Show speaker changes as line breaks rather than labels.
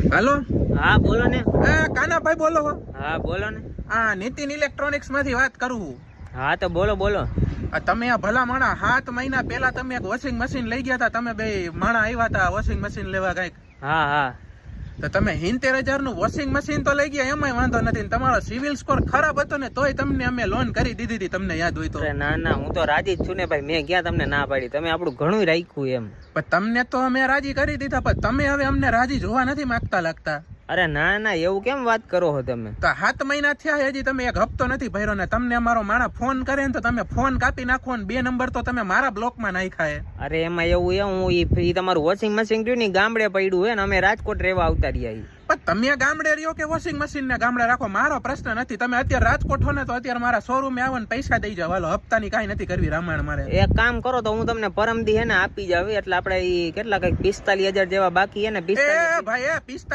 હાલો.
હા બોલો ને.
કાનાભાઈ બોલો.
હા બોલો ને.
હા, નીતિન ઇલેક્ટ્રોનિક્સ માંથી વાત કરું.
હા તો બોલો બોલો.
તમે આ ભલા માણા 7 મહિના પહેલા તમે એક વોશિંગ મશીન લઈ ગયા હતા. તમે બે માણા આવ્યા હતા વોશિંગ મશીન લેવા કઈક.
હા હા.
તો તમે 70,000 નું વોશિંગ મશીન તો લઈ ગયા, એમાંય વાંધો નથી. તમારો સિવિલ સ્કોર ખરાબ હતો ને તોય તમને અમે લોન કરી દીધી હતી, તમને યાદ હોય તો.
અરે ના ના, હું તો રાજી જ છું ને ભાઈ. મેં ક્યાં તમને ના પાડી? તમે આપણું ઘણું રાખ્યું એમ.
પણ તમને તો અમે રાજી કરી દીધા, પણ તમે હવે અમને રાજી જોવા નથી માંગતા લાગતા.
અરે ના ના, એવું કેમ વાત કરો છો તમે?
તો 7 મહિના થયા, હજી તમે એક હપ્તો નથી ભર્યો ને તમને અમારો માણા ફોન કરે ને તો તમે ફોન કાપી નાખો ને 2 નંબર તો તમે મારા બ્લોકમાં નાખ્યા.
અરે એમાં એવું હું ઈ તમારું વોશિંગ મશીન રહ્યું ને ગામડે પડ્યું હે ને અમે રાજકોટ રહેવા આવતા રહ્યા.
પણ તમે ગામડે રહ્યો કે વોશિંગ મશીન ને ગામડે રાખો, મારો પ્રશ્ન નથી. તમે અત્યારે રાજકોટ હો ને તો અત્યારે મારા શોરૂમે આવો ને પૈસા દઈ જાવ. હાલો, હપ્તાની કાંઈ નથી કરવી રામાયણ મારે.
એક કામ કરો તો હું તમને પરમદી હે ને આપી જાવ. એટલે આપણે ઈ કેટલા કઈક 45,000 જેવા બાકી હે ને. 45
ભાઈ 45